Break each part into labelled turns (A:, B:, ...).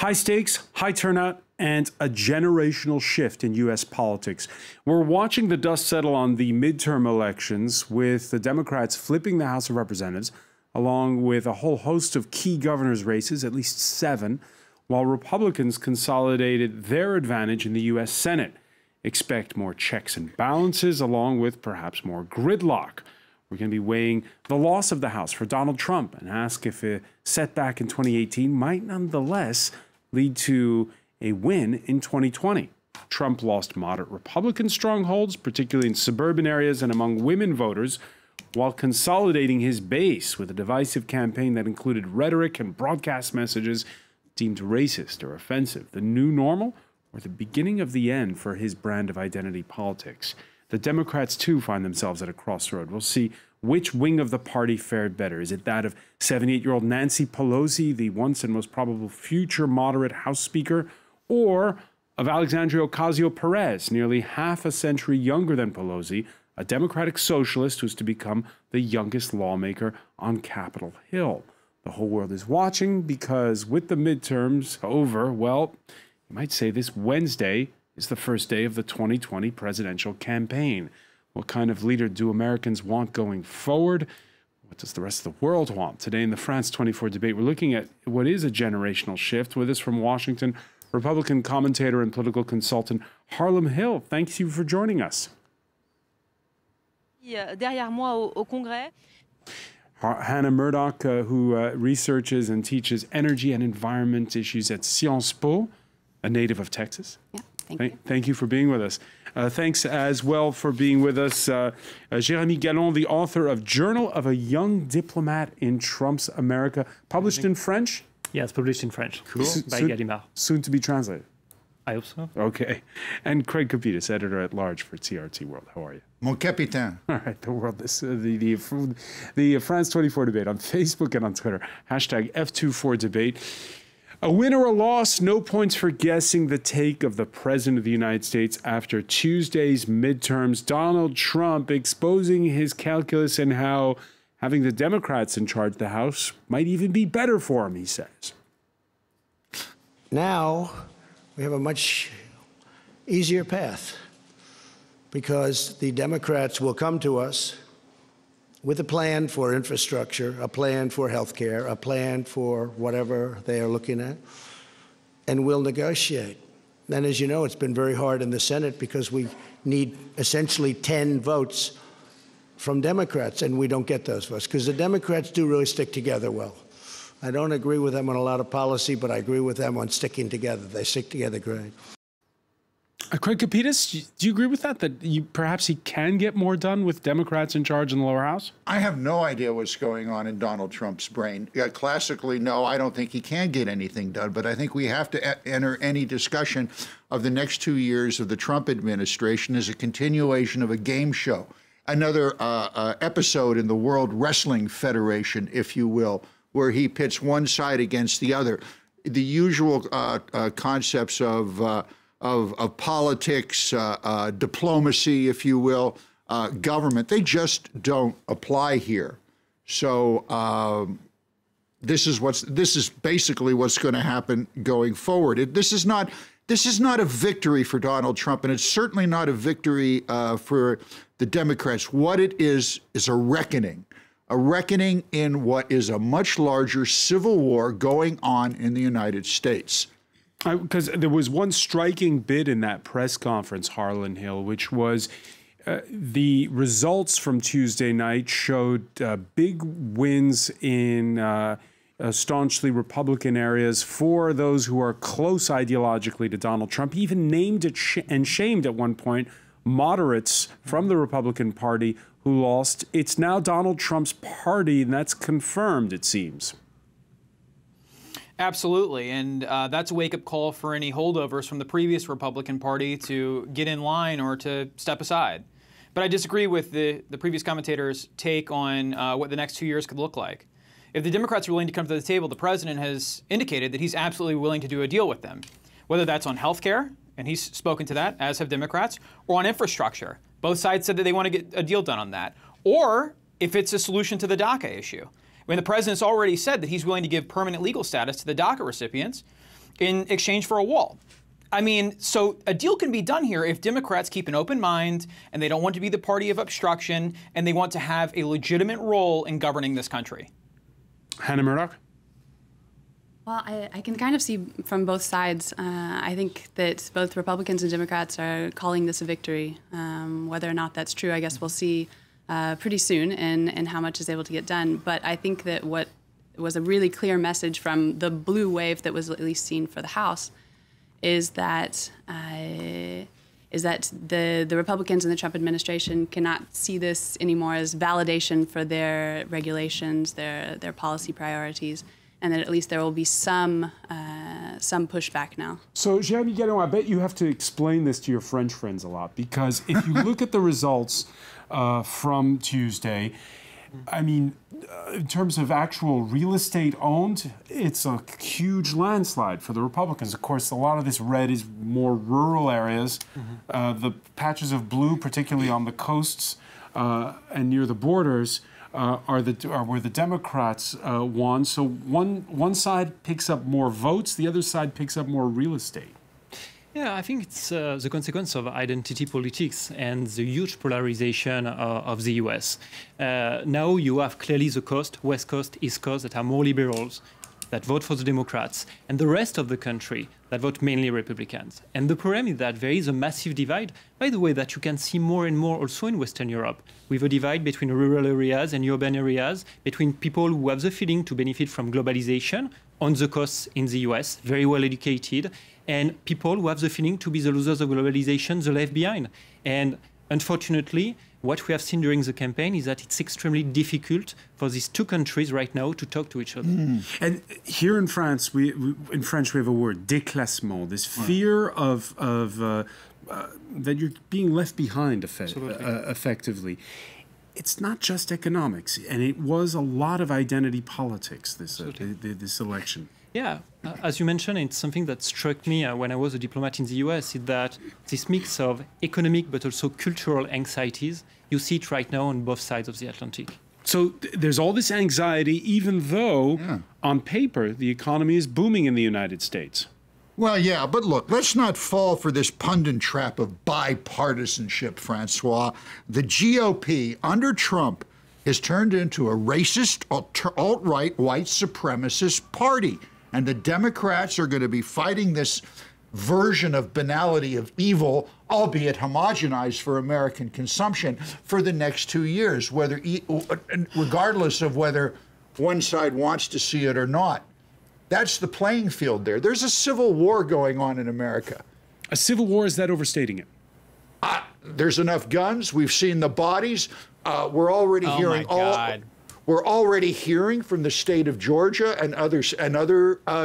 A: High stakes, high turnout, and a generational shift in U.S. politics. We're watching the dust settle on the midterm elections, with the Democrats flipping the House of Representatives, along with a whole host of key governors' races, at least 7, while Republicans consolidated their advantage in the U.S. Senate. Expect more checks and balances, along with perhaps more gridlock. We're going to be weighing the loss of the House for Donald Trump and ask if a setback in 2018 might nonetheless lead to a win in 2020. Trump lost moderate Republican strongholds, particularly in suburban areas and among women voters, while consolidating his base with a divisive campaign that included rhetoric and broadcast messages deemed racist or offensive. The new normal, or the beginning of the end for his brand of identity politics? The Democrats, too, find themselves at a crossroad. We'll see which wing of the party fared better. Is it that of 78-year-old Nancy Pelosi, the once and most probable future moderate House Speaker, or of Alexandria Ocasio-Perez, nearly half a century younger than Pelosi, a Democratic socialist who's to become the youngest lawmaker on Capitol Hill? The whole world is watching because with the midterms over, well, you might say this Wednesday is the first day of the 2020 presidential campaign. What kind of leader do Americans want going forward? What does the rest of the world want? Today in the France 24 debate, we're looking at what is a generational shift. With us from Washington, Republican commentator and political consultant Harlem Hill. Thanks you for joining us.
B: Derrière moi au Congrès.
A: Hannah Murdoch, who researches and teaches energy and environment issues at Sciences Po, a native of Texas.
C: Yeah.
A: Thank you for being with us. Thanks as well for being with us, Jérémy Gallon, the author of Journal of a Young Diplomat in Trump's America, published in French?
D: Yes, published in French.
A: Cool.
D: By Gallimard.
A: Soon to be translated.
D: I hope so.
A: Okay. And Craig Capitas, editor-at-large for TRT World. How are you?
E: Mon capitaine.
A: All right, the world, the France 24 debate on Facebook and on Twitter, hashtag F24debate. A win or a loss, no points for guessing the take of the President of the United States after Tuesday's midterms. Donald Trump exposing his calculus and how having the Democrats in charge of the House might even be better for him, he says.
F: Now we have a much easier path because the Democrats will come to us with a plan for infrastructure, a plan for health care, a plan for whatever they are looking at, and we'll negotiate. And as you know, it's been very hard in the Senate because we need essentially 10 votes from Democrats, and we don't get those votes because the Democrats do really stick together well. I don't agree with them on a lot of policy, but I agree with them on sticking together. They stick together great.
A: Craig Capitas, do you agree with that, perhaps he can get more done with Democrats in charge in the lower house?
E: I have no idea what's going on in Donald Trump's brain. Classically, no, I don't think he can get anything done, but I think we have to enter any discussion of the next 2 years of the Trump administration as a continuation of a game show, another episode in the World Wrestling Federation, if you will, where he pits one side against the other. The usual concepts of politics, diplomacy, if you will, government, they just don't apply here. So this is basically what's going to happen going forward. This is not a victory for Donald Trump, and it's certainly not a victory for the Democrats. What it is a reckoning in what is a much larger civil war going on in the United States.
A: Because there was one striking bit in that press conference, Harlan Hill, which was the results from Tuesday night showed big wins in staunchly Republican areas for those who are close ideologically to Donald Trump. He even named it and shamed at one point moderates from the Republican Party who lost. It's now Donald Trump's party, and that's confirmed, it seems.
G: Absolutely, and that's a wake-up call for any holdovers from the previous Republican Party to get in line or to step aside. But I disagree with the previous commentator's take on what the next 2 years could look like. If the Democrats are willing to come to the table, the president has indicated that he's absolutely willing to do a deal with them, whether that's on health care, and he's spoken to that, as have Democrats, or on infrastructure. Both sides said that they want to get a deal done on that. Or if it's a solution to the DACA issue. I mean, the president's already said that he's willing to give permanent legal status to the DACA recipients in exchange for a wall. I mean, so a deal can be done here if Democrats keep an open mind and they don't want to be the party of obstruction and they want to have a legitimate role in governing this country.
A: Hannah Murdoch?
C: Well, I can kind of see from both sides. I think that both Republicans and Democrats are calling this a victory. Whether or not that's true, I guess we'll see pretty soon and how much is able to get done. But I think that what was a really clear message from the blue wave that was at least seen for the House is that the Republicans and the Trump administration cannot see this anymore as validation for their regulations, their policy priorities, and that at least there will be some pushback now.
A: So, Jeremy Guénon, I bet you have to explain this to your French friends a lot, because if you look at the results from Tuesday, I mean, in terms of actual real estate owned, it's a huge landslide for the Republicans. Of course, a lot of this red is more rural areas. The patches of blue, particularly on the coasts and near the borders, are where the Democrats won. So one side picks up more votes, the other side picks up more real estate.
D: Yeah, I think it's the consequence of identity politics and the huge polarization of the US. Now you have clearly the coast, West Coast, East Coast, that are more liberals, that vote for the Democrats, and the rest of the country that vote mainly Republicans. And the problem is that there is a massive divide, by the way, that you can see more and more also in Western Europe, with a divide between rural areas and urban areas, between people who have the feeling to benefit from globalization on the coasts in the US, very well educated, and people who have the feeling to be the losers of globalization, the left behind. And unfortunately, what we have seen during the campaign is that it's extremely difficult for these two countries right now to talk to each other.
A: And here in France, in French we have a word, déclassement, this fear of that you're being left behind effectively. It's not just economics, and it was a lot of identity politics, this election.
D: Yeah, as you mentioned, it's something that struck me when I was a diplomat in the US, is that this mix of economic but also cultural anxieties, you see it right now on both sides of the Atlantic.
A: So there's all this anxiety, even though on paper the economy is booming in the United States.
E: Well, yeah, but look, let's not fall for this pundit trap of bipartisanship, Francois. The GOP under Trump has turned into a racist, alt-right, white supremacist party. And the Democrats are going to be fighting this version of banality of evil, albeit homogenized for American consumption, for the next 2 years, regardless of whether one side wants to see it or not. That's the playing field there. There's a civil war going on in America.
A: A civil war, is that overstating it?
E: There's enough guns. We've seen the bodies. We're already hearing We're already hearing from the state of Georgia and other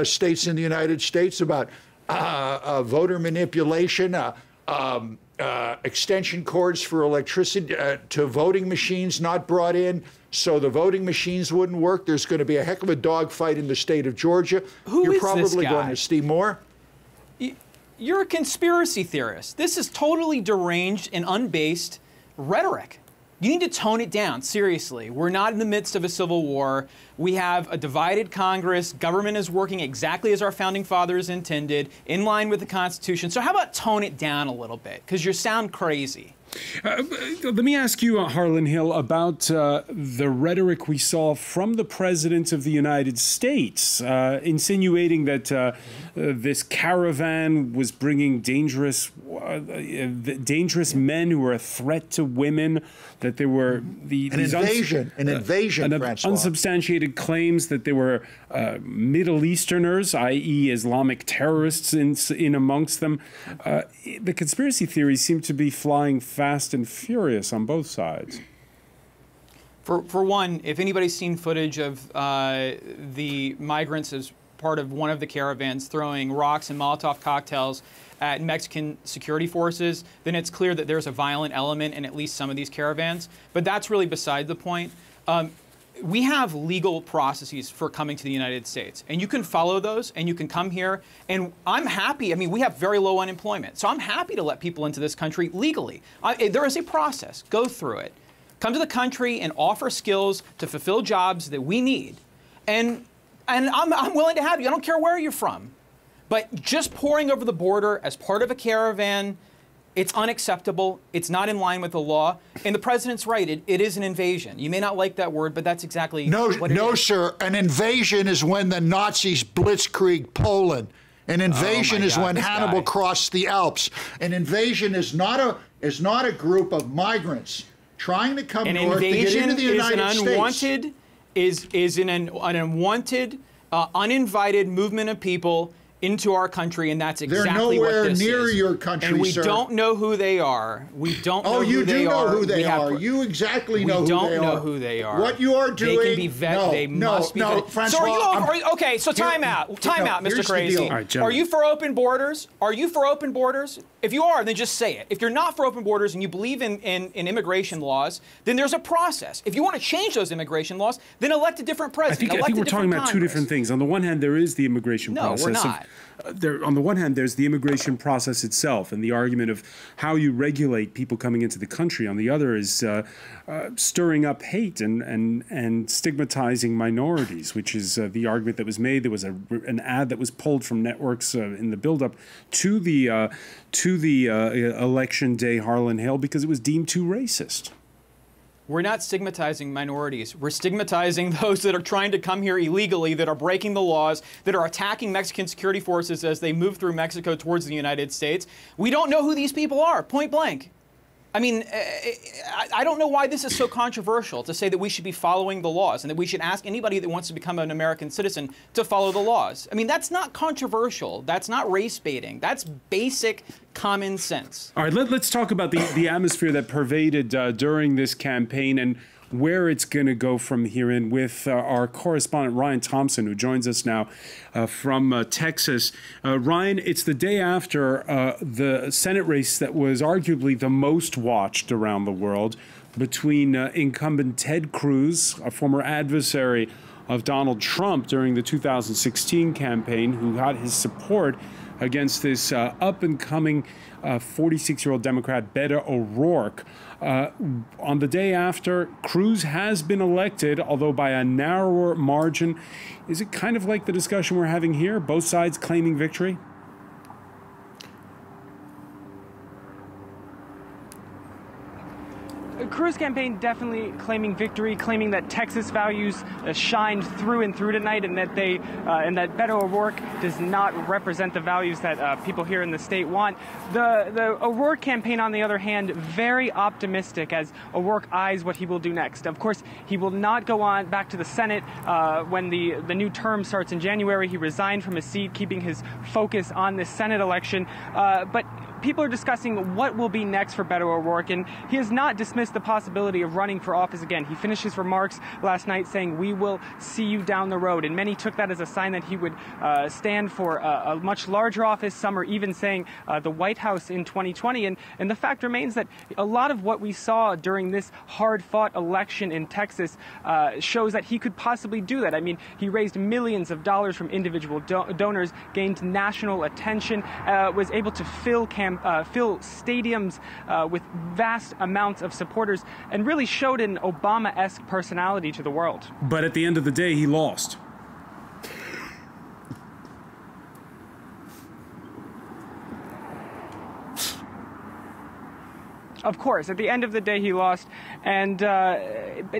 E: states in the United States about voter manipulation, extension cords for electricity to voting machines not brought in, so the voting machines wouldn't work. There's going to be a heck of a dogfight in the state of Georgia. You're probably going to see more.
G: You're a conspiracy theorist. This is totally deranged and unbased rhetoric. You need to tone it down, seriously. We're not in the midst of a civil war. We have a divided Congress. Government is working exactly as our founding fathers intended, in line with the Constitution. So how about tone it down a little bit? Because you sound crazy.
A: Let me ask you, Harlan Hill, about the rhetoric we saw from the President of the United States, insinuating that this caravan was bringing dangerous men who were a threat to women, that there were an invasion, unsubstantiated claims that there were Middle Easterners, i.e. Islamic terrorists in amongst them. The conspiracy theories seem to be flying fast and furious on both sides.
G: For one, if anybody's seen footage of the migrants as part of one of the caravans throwing rocks and Molotov cocktails at Mexican security forces, then it's clear that there's a violent element in at least some of these caravans. But that's really beside the point. We have legal processes for coming to the United States, and you can follow those, and you can come here, and I'm happy. I mean, we have very low unemployment, so I'm happy to let people into this country legally. There is a process. Go through it. Come to the country and offer skills to fulfill jobs that we need, and I'm willing to have you. I don't care where you're from. But just pouring over the border as part of a caravan, it's unacceptable. It's not in line with the law. And the president's right. It is an invasion. You may not like that word, but that's exactly what it is.
E: No, sir. An invasion is when the Nazis blitzkrieg Poland. An invasion is when Hannibal crossed the Alps. An invasion is not a group of migrants trying to come north to get into the United States.
G: Is an unwanted, uninvited movement of people into our country, and that's exactly what this is.
E: They're nowhere near your country,
G: and we
E: sir.
G: don't know who they are. We don't know who they are.
E: Oh, you do know who they are. You exactly know who they are.
G: We don't know who they are.
E: What you are doing...
G: They can be vetted. They must be vetted.
E: Francois,
G: okay, so time out. Time out, Mr. Crazy.
A: Right,
G: are you for open borders? Are you for open borders? If you are, then just say it. If you're not for open borders and you believe in immigration laws, then there's a process. If you want to change those immigration laws, then elect a different president.
A: I think we're talking about two different things. On the one hand, there is the immigration process.
G: No, we're not.
A: On the one hand, there's the immigration process itself and the argument of how you regulate people coming into the country. On the other is stirring up hate and stigmatizing minorities, which is the argument that was made. There was an ad that was pulled from networks in the buildup to the election day Harlan Hill because it was deemed too racist.
G: We're not stigmatizing minorities. We're stigmatizing those that are trying to come here illegally, that are breaking the laws, that are attacking Mexican security forces as they move through Mexico towards the United States. We don't know who these people are, point blank. I mean, I don't know why this is so controversial to say that we should be following the laws and that we should ask anybody that wants to become an American citizen to follow the laws. I mean, that's not controversial. That's not race baiting. That's basic common sense.
A: All right, let's talk about the atmosphere that pervaded during this campaign and where it's going to go from here in with our correspondent Ryan Thompson, who joins us now from Texas. Ryan, it's the day after the Senate race that was arguably the most watched around the world between incumbent Ted Cruz, a former adversary of Donald Trump during the 2016 campaign, who got his support against this up-and-coming 46-year-old Democrat, Beto O'Rourke. On the day after, Cruz has been elected, although by a narrower margin. Is it kind of like the discussion we're having here, both sides claiming victory?
H: Cruz campaign definitely claiming victory, claiming that Texas values shined through and through tonight, and that that Beto O'Rourke does not represent the values that people here in the state want. The O'Rourke campaign, on the other hand, very optimistic as O'Rourke eyes what he will do next. Of course, he will not go on back to the Senate when the new term starts in January. He resigned from his seat, keeping his focus on this Senate election, but people are discussing what will be next for Beto O'Rourke, and he has not dismissed the possibility of running for office again. He finished his remarks last night saying, "We will see you down the road," and many took that as a sign that he would stand for a much larger office. Some are even saying the White House in 2020, and the fact remains that a lot of what we saw during this hard-fought election in Texas shows that he could possibly do that. I mean, he raised millions of dollars from individual donors, gained national attention, was able to fill stadiums with vast amounts of supporters, and really showed an Obama-esque personality to the world.
A: But at the end of the day, he lost.
H: Of course, at the end of the day, he lost, and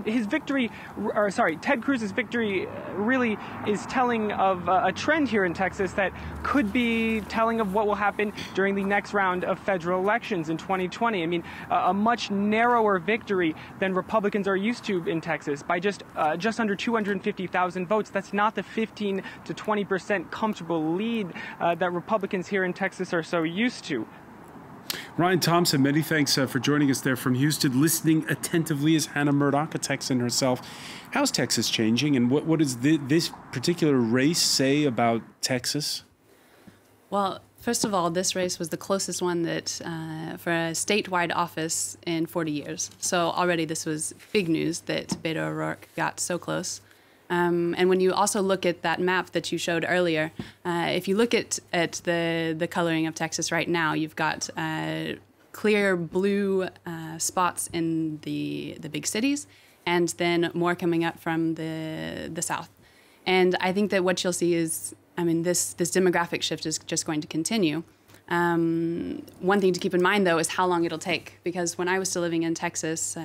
H: his victory, or sorry, Ted Cruz's victory really is telling of a trend here in Texas that could be telling of what will happen during the next round of federal elections in 2020. I mean, a much narrower victory than Republicans are used to in Texas by just under 250,000 votes. That's not the 15 to 20% comfortable lead that Republicans here in Texas are so used to.
A: Ryan Thompson, many thanks for joining us there from Houston. Listening attentively is Hannah Murdoch, a Texan herself. How's Texas changing, and what does this particular race say about Texas?
C: Well, first of all, this race was the closest one that for a statewide office in 40 years. So already this was big news that Beto O'Rourke got so close. And when you also look at that map that you showed earlier, if you look at the coloring of Texas right now, you've got clear blue spots in the big cities, and then more coming up from the south. And I think that what you'll see is, I mean, this demographic shift is just going to continue. One thing to keep in mind, though, is how long it'll take. Because when I was still living in Texas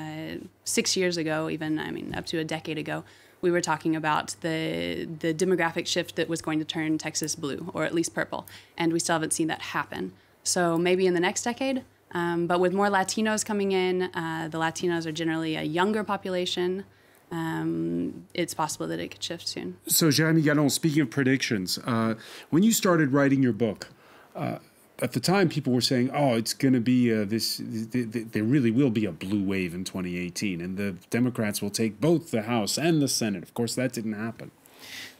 C: 6 years ago, even, I mean, up to a decade ago, we were talking about the demographic shift that was going to turn Texas blue, or at least purple. And we still haven't seen that happen. So maybe in the next decade, but with more Latinos coming in, the Latinos are generally a younger population. It's possible that it could shift soon.
A: So, Jérémy Gallon, speaking of predictions, when you started writing your book, at the time, people were saying, "Oh, it's going to be there really will be a blue wave in 2018, and the Democrats will take both the House and the Senate." Of course, that didn't happen.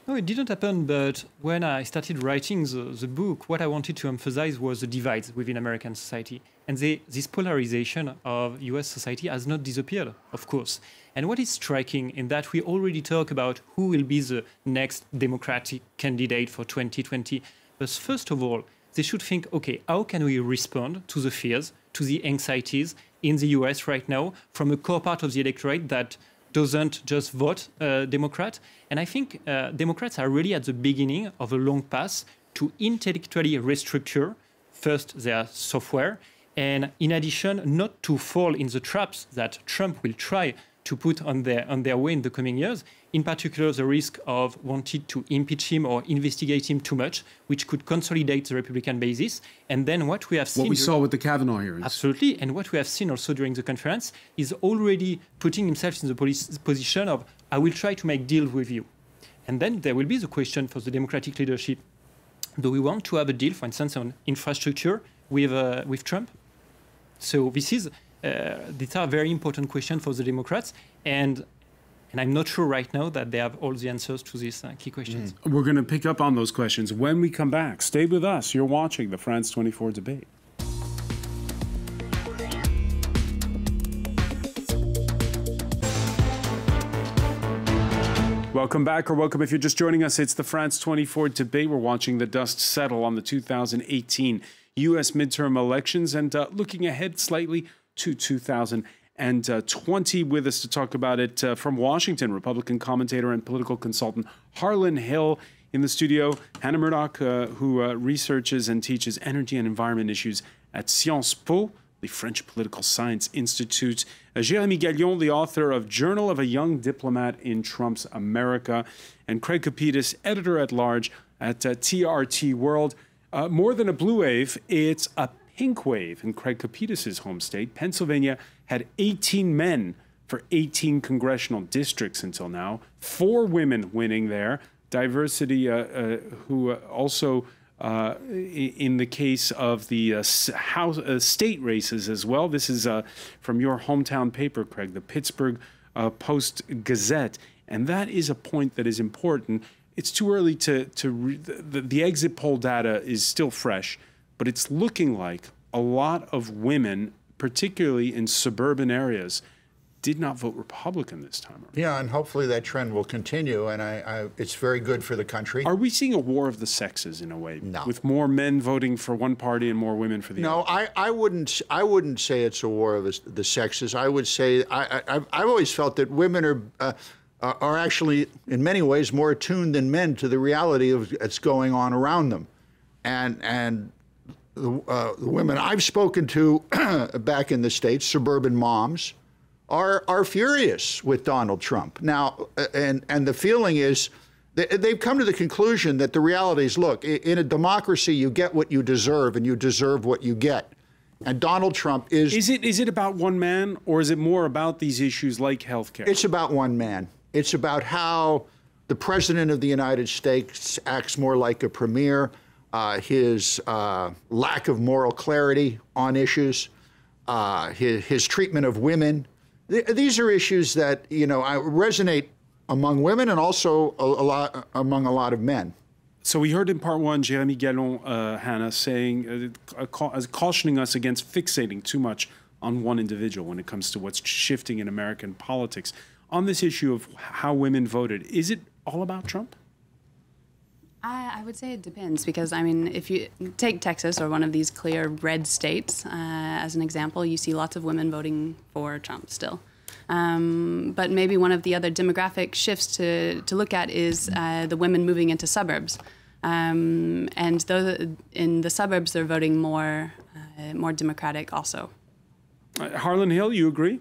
D: No, it didn't happen, but when I started writing the book, what I wanted to emphasize was the divides within American society. And this polarization of US society has not disappeared, of course. And what is striking in that we already talk about who will be the next Democratic candidate for 2020. But first of all, they should think, okay, how can we respond to the fears, to the anxieties in the US right now from a core part of the electorate that doesn't just vote Democrat. And I think Democrats are really at the beginning of a long path to intellectually restructure first their software, and in addition, not to fall in the traps that Trump will try to put on their way in the coming years, in particular the risk of wanting to impeach him or investigate him too much, which could consolidate the Republican basis. And then what we have seen...
A: What we saw with the Kavanaugh hearings.
D: Absolutely. And what we have seen also during the conference is already putting himself in the position of, I will try to make deals with you. And then there will be the question for the Democratic leadership. Do we want to have a deal, for instance, on infrastructure with Trump? So these are very important questions for the Democrats, and I'm not sure right now that they have all the answers to these key questions.
A: We're going to pick up on those questions when we come back. Stay with us. You're watching the France 24 debate. Welcome back, or welcome if you're just joining us. It's the France 24 debate. We're watching the dust settle on the 2018 U.S. midterm elections and looking ahead slightly to 2020. With us to talk about it from Washington, Republican commentator and political consultant Harlan Hill. In the studio, Hannah Murdoch, who researches and teaches energy and environment issues at Sciences Po, the French Political Science Institute. Jérémy Gallon, the author of Journal of a Young Diplomat in Trump's America. And Craig Capitis, editor-at-large at TRT World. More than a blue wave, it's a pink wave in Craig Capitis' home state. Pennsylvania had 18 men for 18 congressional districts until now. 4 women winning there. Diversity, who also, in the case of the state races as well. This is from your hometown paper, Craig, the Pittsburgh Post-Gazette. And that is a point that is important. It's too early the exit poll data is still fresh, but it's looking like a lot of women, particularly in suburban areas, did not vote Republican this time around.
E: Yeah, and hopefully that trend will continue, and it's very good for the country.
A: Are we seeing a war of the sexes in a way?
E: No.
A: With more men voting for one party and more women for the other?
E: No, I wouldn't say it's a war of the sexes. I would say I've always felt that women are actually, in many ways, more attuned than men to the reality of what's going on around them. And the women I've spoken to back in the States, suburban moms, are furious with Donald Trump. Now, and the feeling is, they've come to the conclusion that the reality is, look, in a democracy, you get what you deserve, and you deserve what you get. And Donald Trump is...
A: Is it about one man, or is it more about these issues like health care?
E: It's about one man. It's about how the President of the United States acts more like a premier, his lack of moral clarity on issues, his treatment of women. These are issues that, resonate among women and also among a lot of men.
A: So we heard in part one, Jérémy Gallon, Hannah, saying, cautioning us against fixating too much on one individual when it comes to what's shifting in American politics. On this issue of how women voted, is it all about Trump?
C: I would say it depends, because, I mean, if you take Texas or one of these clear red states as an example, you see lots of women voting for Trump still. But maybe one of the other demographic shifts to look at is the women moving into suburbs. And those in the suburbs, they're voting more Democratic also.
A: Harlan Hill, you agree?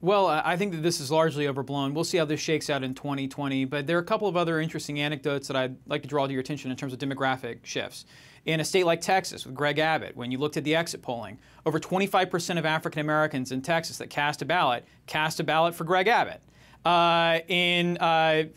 G: Well, I think that this is largely overblown. We'll see how this shakes out in 2020, but there are a couple of other interesting anecdotes that I'd like to draw to your attention in terms of demographic shifts. In a state like Texas with Greg Abbott, when you looked at the exit polling, over 25% of African Americans in Texas that cast a ballot for Greg Abbott. In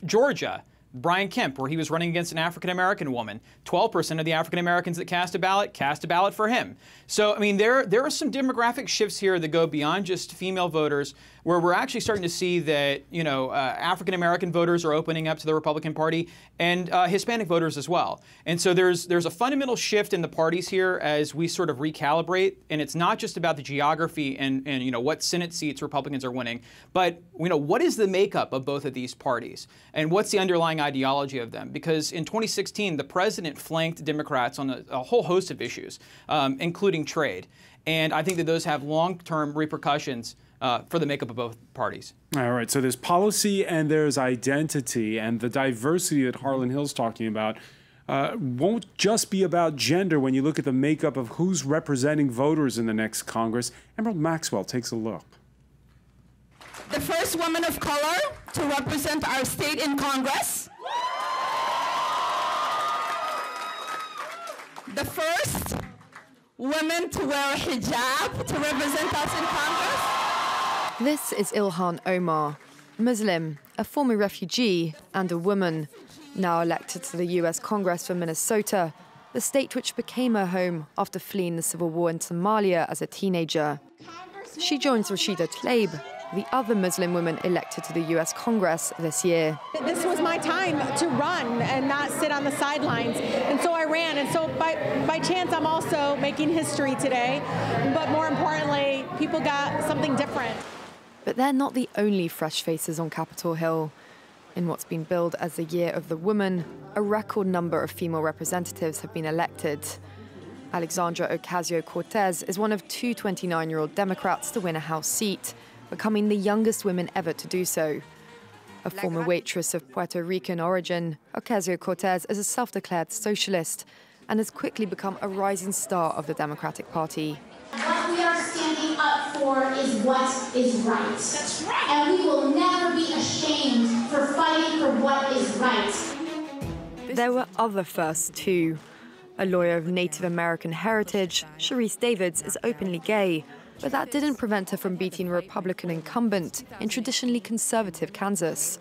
G: Georgia, Brian Kemp, where he was running against an African-American woman, 12% of the African-Americans that cast a ballot for him. So, I mean, there are some demographic shifts here that go beyond just female voters, where we're actually starting to see that, you know, African-American voters are opening up to the Republican Party, and Hispanic voters as well. And so there's a fundamental shift in the parties here as we sort of recalibrate, and it's not just about the geography and you know, what Senate seats Republicans are winning, but, you know, what is the makeup of both of these parties, and what's the underlying ideology of them? Because in 2016, the president flanked Democrats on a whole host of issues, including trade. And I think that those have long-term repercussions for the makeup of both parties.
A: All right, so there's policy and there's identity, and the diversity that Harlan Hill's talking about won't just be about gender when you look at the makeup of who's representing voters in the next Congress. Emerald Maxwell takes a look.
I: The first woman of color to represent our state in Congress. The first woman to wear a hijab to represent us in Congress.
J: This is Ilhan Omar, Muslim, a former refugee, and a woman, now elected to the US Congress for Minnesota, the state which became her home after fleeing the civil war in Somalia as a teenager. She joins Rashida Tlaib, the other Muslim woman elected to the US Congress this year.
K: This was my time to run and not sit on the sidelines, and so I ran, and so by chance I'm also making history today, but more importantly, people got something different.
J: But they're not the only fresh faces on Capitol Hill. In what's been billed as the Year of the Woman, a record number of female representatives have been elected. Alexandra Ocasio-Cortez is one of two 29-year-old Democrats to win a House seat, becoming the youngest woman ever to do so. A former waitress of Puerto Rican origin, Ocasio-Cortez is a self-declared socialist and has quickly become a rising star of the Democratic Party.
L: What we are standing up for is what is right. That's right. And we will never be ashamed for fighting for what is right.
J: There were other firsts too. A lawyer of Native American heritage, Sharice Davids is openly gay, but that didn't prevent her from beating a Republican incumbent in traditionally conservative Kansas.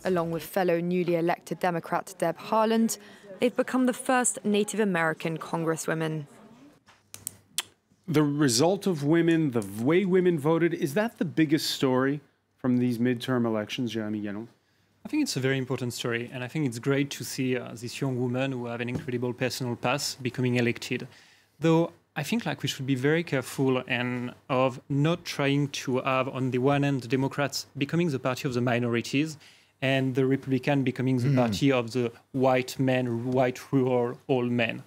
J: Along with fellow newly elected Democrat Deb Haaland, they've become the first Native American congresswomen.
A: The result of women, the way women voted, is that the biggest story from these midterm elections, Jeremy Yenon?
D: I think it's a very important story, and I think it's great to see this young woman who have an incredible personal path becoming elected. Though I think we should be very careful and of not trying to have, on the one hand, the Democrats becoming the party of the minorities and the Republican becoming the party of the white men, white rural old men.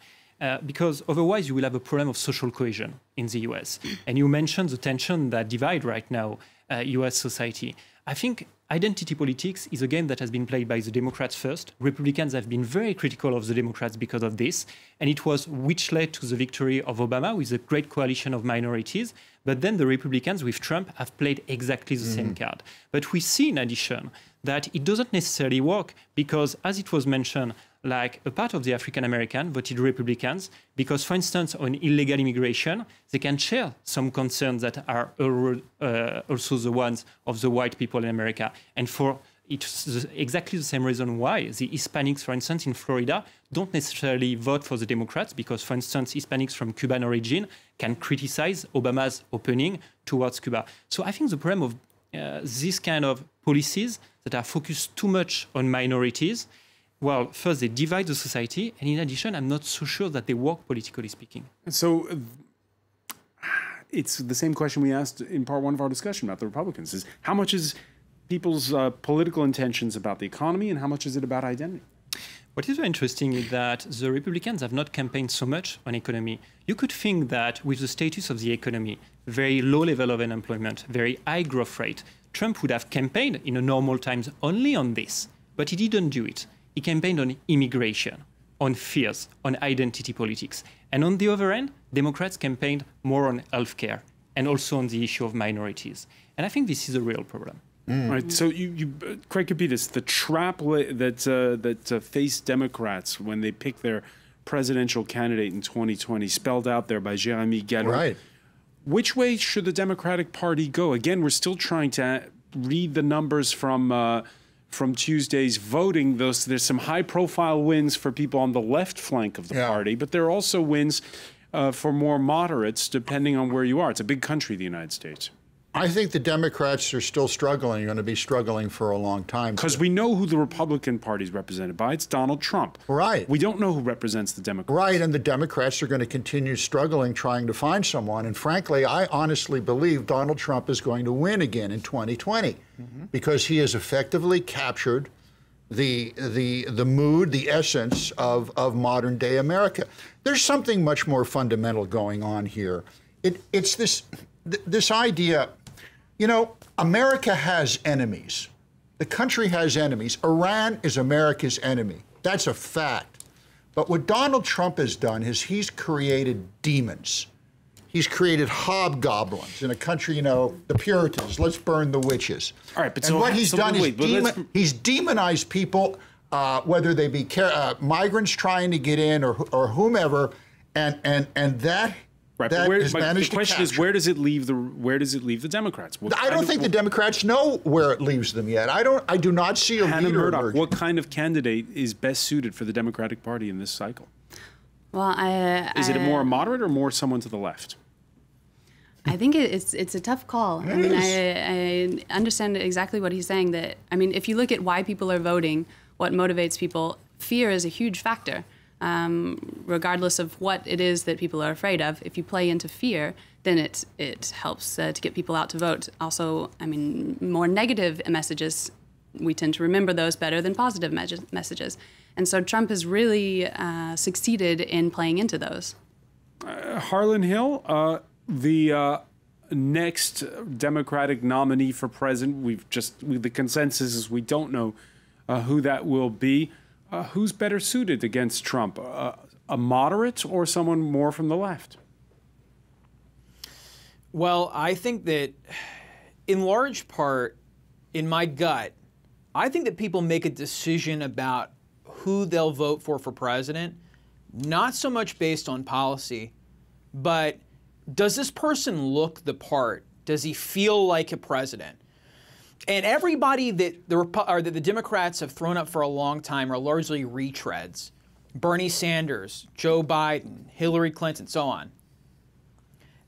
D: Because otherwise you will have a problem of social cohesion in the US. And you mentioned the tension that divide right now US society. I think identity politics is a game that has been played by the Democrats first. Republicans have been very critical of the Democrats because of this. And it was which led to the victory of Obama with a great coalition of minorities. But then the Republicans with Trump have played exactly the same card. But we see in addition that it doesn't necessarily work because, as it was mentioned, a part of the African American voted Republicans because, for instance, on illegal immigration, they can share some concerns that are also the ones of the white people in America. And for it's exactly the same reason why the Hispanics, for instance, in Florida, don't necessarily vote for the Democrats because, for instance, Hispanics from Cuban origin can criticize Obama's opening towards Cuba. So I think the problem of this kind of policies that are focused too much on minorities, well, first, they divide the society, and in addition, I'm not so sure that they work politically speaking.
A: So it's the same question we asked in part one of our discussion about the Republicans, is how much is people's political intentions about the economy and how much is it about identity?
D: What is very interesting is that the Republicans have not campaigned so much on economy. You could think that with the status of the economy, very low level of unemployment, very high growth rate, Trump would have campaigned in a normal times only on this, but he didn't do it. He campaigned on immigration, on fears, on identity politics. And on the other end, Democrats campaigned more on healthcare and also on the issue of minorities. And I think this is a real problem.
A: Right. So, Craig Capitas, the trap that faced Democrats when they picked their presidential candidate in 2020, spelled out there by Jeremy Gallon.
E: Right.
A: Which way should the Democratic Party go? Again, we're still trying to read the numbers from Tuesday's voting. There's some high-profile wins for people on the left flank of the party, but there are also wins for more moderates, depending on where you are. It's a big country, the United States.
E: I think the Democrats are still struggling, going to be struggling for a long time.
A: Because we know who the Republican Party is represented by. It's Donald Trump.
E: Right.
A: We don't know who represents the Democrats.
E: Right, and the Democrats are going to continue struggling, trying to find someone. And frankly, I honestly believe Donald Trump is going to win again in 2020 because he has effectively captured the mood, the essence of modern day America. There's something much more fundamental going on here. It's this idea. You know, America has enemies. The country has enemies. Iran is America's enemy. That's a fact. But what Donald Trump has done is he's created demons. He's created hobgoblins in a country, you know, the Puritans, let's burn the witches.
A: All right, but
E: and what he's done is he's demonized people, whether they be migrants trying to get in or whomever, and that.
A: Right, but the question is, where does it leave the Democrats?
E: I don't think the Democrats know where it leaves them yet. I do not see a
A: Hannah
E: leader
A: Murdoch,
E: emerging.
A: what kind of candidate is best suited for the Democratic Party in this cycle?
C: Well,
A: is it more moderate or more someone to the left?
C: I think it's a tough call. I mean, I understand exactly what he's saying. That I mean, if you look at why people are voting, what motivates people, fear is a huge factor. Regardless of what it is that people are afraid of, if you play into fear, then it helps to get people out to vote. Also, I mean, more negative messages, we tend to remember those better than positive messages. And so Trump has really succeeded in playing into those.
A: Harlan Hill, the next Democratic nominee for president, the consensus is we don't know who that will be. Who's better suited against Trump, a moderate or someone more from the left?
G: Well, I think that in large part, in my gut, I think that people make a decision about who they'll vote for president, not so much based on policy, but does this person look the part? Does he feel like a president? And everybody that the Democrats have thrown up for a long time are largely retreads. Bernie Sanders, Joe Biden, Hillary Clinton, so on.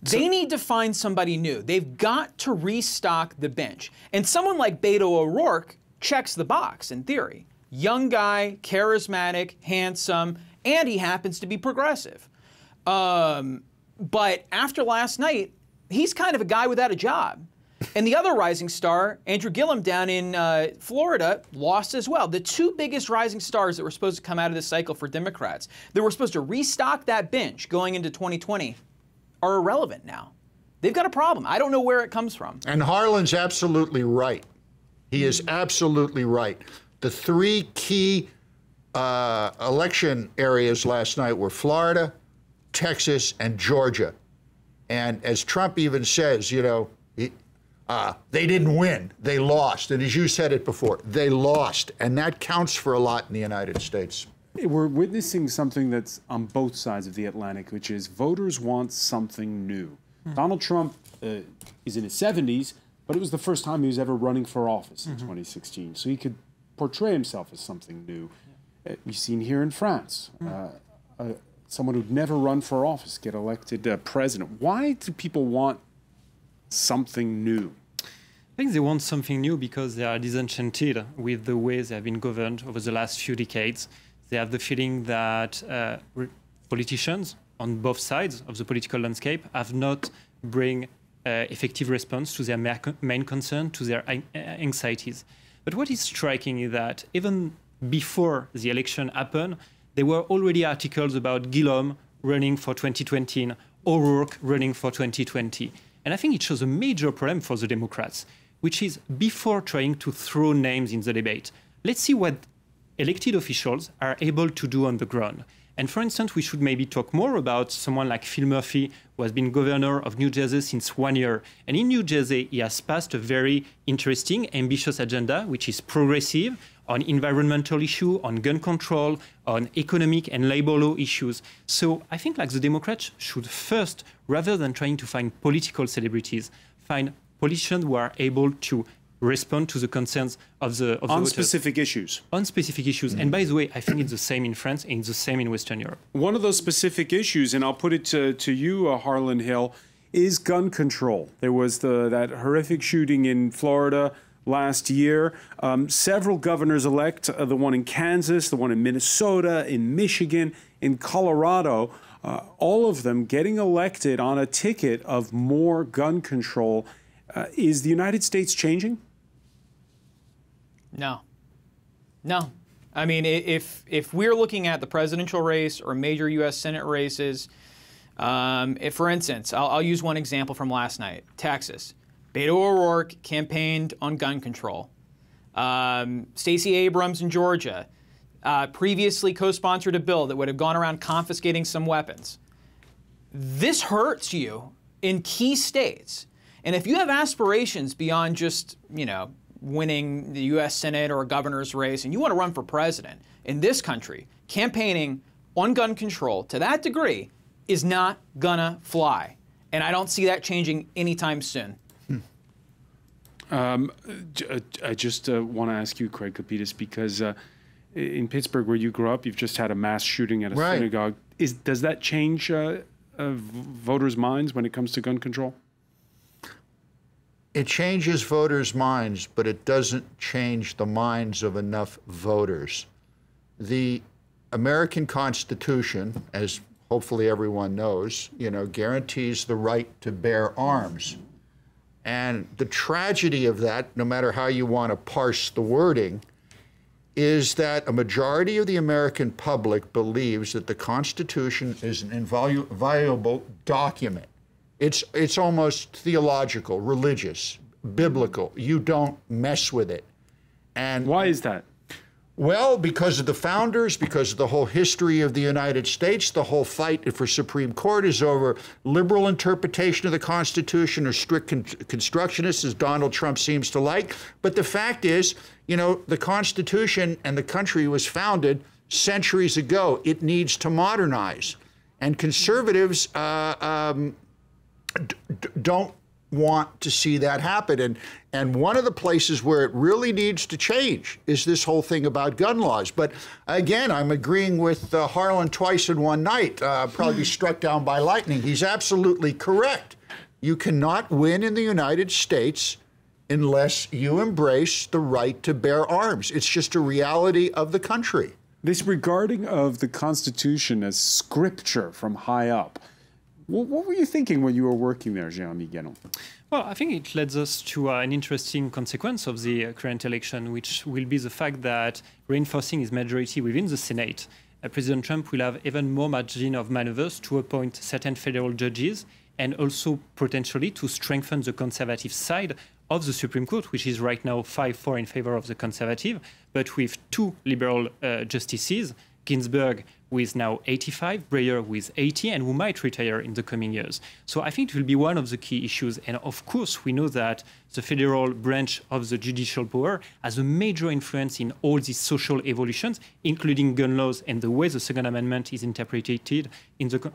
G: They need to find somebody new. They've got to restock the bench. And someone like Beto O'Rourke checks the box in theory. Young guy, charismatic, handsome, and he happens to be progressive. But after last night, he's kind of a guy without a job. And the other rising star, Andrew Gillum down in Florida, lost as well. The two biggest rising stars that were supposed to come out of this cycle for Democrats, that were supposed to restock that bench going into 2020, are irrelevant now. They've got a problem. I don't know where it comes from.
E: And Harlan's absolutely right. He is absolutely right. The three key election areas last night were Florida, Texas, and Georgia. And as Trump even says, you know, they didn't win, they lost. And as you said it before, they lost. And that counts for a lot in the United States.
A: We're witnessing something that's on both sides of the Atlantic, which is voters want something new. Donald Trump is in his 70s, but it was the first time he was ever running for office in 2016. So he could portray himself as something new. We've seen here in France, someone who'd never run for office get elected president. Why do people want something new?
D: I think they want something new because they are disenchanted with the way they have been governed over the last few decades. They have the feeling that politicians on both sides of the political landscape have not bring effective response to their main concern, to their anxieties. But what is striking is that even before the election happened, there were already articles about Gillum running for 2020, O'Rourke running for 2020. And I think it shows a major problem for the Democrats, which is before trying to throw names in the debate, let's see what elected officials are able to do on the ground. And for instance, we should maybe talk more about someone like Phil Murphy, who has been governor of New Jersey since 1 year. And in New Jersey, he has passed a very interesting, ambitious agenda, which is progressive on environmental issue, on gun control, on economic and labor law issues. So I think like the Democrats should first, rather than trying to find political celebrities, find politicians who are able to respond to the concerns of the voters.
A: Specific issues.
D: On specific issues. And by the way, I think it's the same in France and it's the same in Western Europe.
A: One of those specific issues, and I'll put it to you, Harlan Hill, is gun control. There was that horrific shooting in Florida last year. Several governors-elect, the one in Kansas, the one in Minnesota, in Michigan, in Colorado, all of them getting elected on a ticket of more gun control. Is the United States changing?
G: No. No. I mean, if we're looking at the presidential race or major U.S. Senate races, if, for instance, I'll use one example from last night, Texas. Beto O'Rourke campaigned on gun control. Stacey Abrams in Georgia previously co-sponsored a bill that would have gone around confiscating some weapons. This hurts you in key states. And if you have aspirations beyond just, winning the U.S. Senate or a governor's race, and you want to run for president in this country, campaigning on gun control to that degree is not gonna fly. And I don't see that changing anytime soon.
A: I just want to ask you, Craig Kopitas, because in Pittsburgh, where you grew up, you've just had a mass shooting at a synagogue. Does that change voters' minds when it comes to gun control?
E: It changes voters' minds, but it doesn't change the minds of enough voters. The American Constitution, as hopefully everyone knows, guarantees the right to bear arms. And the tragedy of that, no matter how you want to parse the wording, is that a majority of the American public believes that the Constitution is an inviolable document. It's almost theological, religious, biblical. You don't mess with it. And
A: why is that?
E: Well, because of the founders, because of the whole history of the United States. The whole fight for Supreme Court is over liberal interpretation of the Constitution or strict constructionists, as Donald Trump seems to like. But the fact is, the Constitution and the country was founded centuries ago. It needs to modernize. And conservatives don't want to see that happen. And one of the places where it really needs to change is this whole thing about gun laws. But again, I'm agreeing with Harlan twice in one night, probably be struck down by lightning. He's absolutely correct. You cannot win in the United States unless you embrace the right to bear arms. It's just a reality of the country.
A: This regarding of the Constitution as scripture from high up, what were you thinking when you were working there, Jeremy Guénon?
D: Well, I think it leads us to an interesting consequence of the current election, which will be the fact that reinforcing his majority within the Senate, President Trump will have even more margin of maneuvers to appoint certain federal judges and also potentially to strengthen the conservative side of the Supreme Court, which is right now 5-4 in favor of the conservative, but with two liberal justices, Ginsburg with now 85, Breyer with 80, and who might retire in the coming years. So I think it will be one of the key issues. And of course, we know that the federal branch of the judicial power has a major influence in all these social evolutions, including gun laws and the way the Second Amendment is interpreted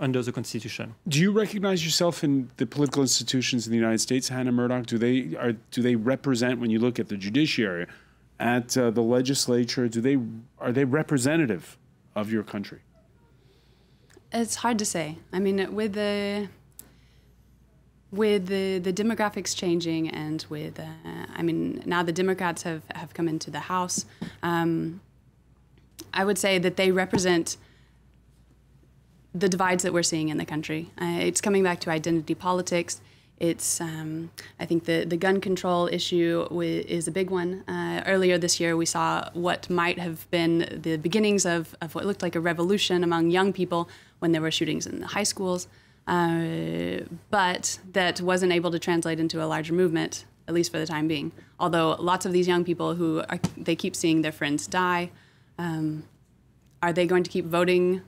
D: under the Constitution.
A: Do you recognize yourself in the political institutions in the United States, Hannah Murdoch? Do they represent, when you look at the judiciary, at the legislature, are they representative of your country?
C: It's hard to say. I mean, with the demographics changing and with, now the Democrats have come into the House, I would say that they represent the divides that we're seeing in the country. It's coming back to identity politics. It's, I think the gun control issue is a big one. Earlier this year, we saw what might have been the beginnings of what looked like a revolution among young people when there were shootings in the high schools, but that wasn't able to translate into a larger movement, at least for the time being. Although lots of these young people they keep seeing their friends die. Are they going to keep voting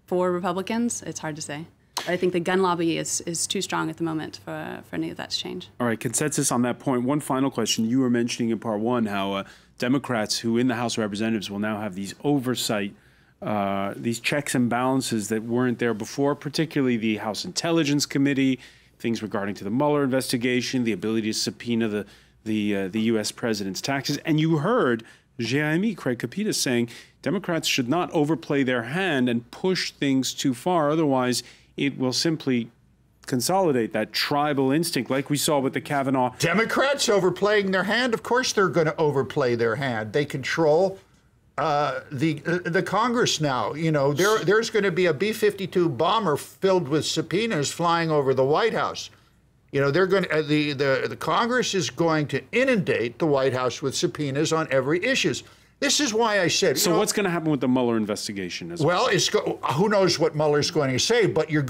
C: for Republicans? It's hard to say. I think the gun lobby is too strong at the moment for any of that to change.
A: All right, consensus on that point. One final question. You were mentioning in part one how Democrats who in the House of Representatives will now have these oversight, these checks and balances that weren't there before, particularly the House Intelligence Committee, things regarding to the Mueller investigation, the ability to subpoena the U.S. president's taxes. And you heard Craig Capita saying Democrats should not overplay their hand and push things too far. Otherwise, it will simply consolidate that tribal instinct like we saw with the Kavanaugh.
E: Democrats overplaying their hand? Of course they're going to overplay their hand. They control the Congress now. You know, there's going to be a B-52 bomber filled with subpoenas flying over the White House. You know, they're going to, the Congress is going to inundate the White House with subpoenas on every issue. This is why I said.
A: So what's going to happen with the Mueller investigation?
E: Well, who knows what Mueller's going to say, but you're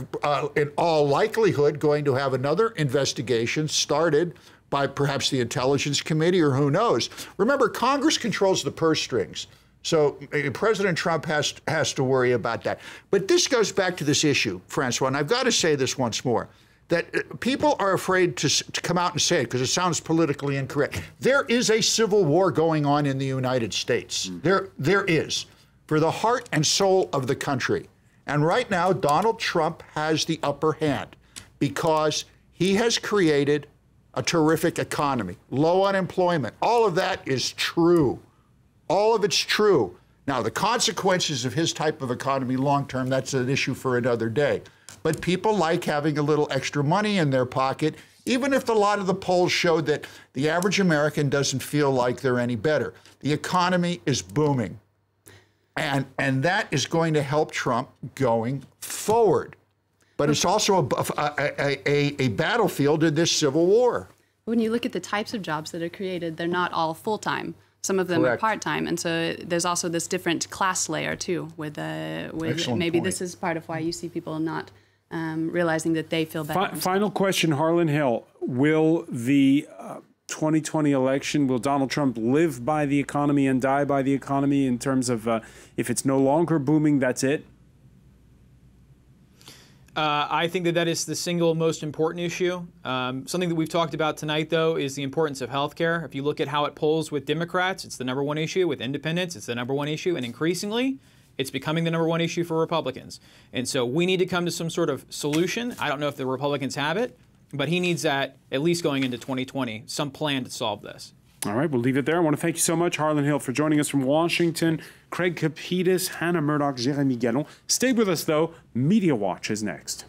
E: in all likelihood going to have another investigation started by perhaps the Intelligence Committee or who knows. Remember, Congress controls the purse strings. So President Trump has to worry about that. But this goes back to this issue, Francois, and I've got to say this once more, that people are afraid to come out and say it because it sounds politically incorrect. There is a civil war going on in the United States. There is, for the heart and soul of the country. And right now, Donald Trump has the upper hand because he has created a terrific economy, low unemployment. All of that is true. All of it's true. Now, the consequences of his type of economy long-term, that's an issue for another day. But people like having a little extra money in their pocket, even if a lot of the polls showed that the average American doesn't feel like they're any better. The economy is booming. And that is going to help Trump going forward. But it's also a battlefield in this civil war.
C: When you look at the types of jobs that are created, they're not all full-time. Some of them are part-time, and so there's also this different class layer too. With maybe this is part of why you see people not realizing that they feel better.
A: Final question, Harlan Hill: will the 2020 election, will Donald Trump live by the economy and die by the economy in terms of if it's no longer booming, that's it?
G: I think that is the single most important issue. Something that we've talked about tonight, though, is the importance of health care. If you look at how it polls with Democrats, it's the #1 issue. With independents, it's the #1 issue. And increasingly, it's becoming the #1 issue for Republicans. And so we need to come to some sort of solution. I don't know if the Republicans have it, but he needs that, at least going into 2020, some plan to solve this.
A: All right, we'll leave it there. I want to thank you so much, Harlan Hill, for joining us from Washington. Craig Capitas, Hannah Murdoch, Jeremy Gallon. Stay with us, though. Media Watch is next.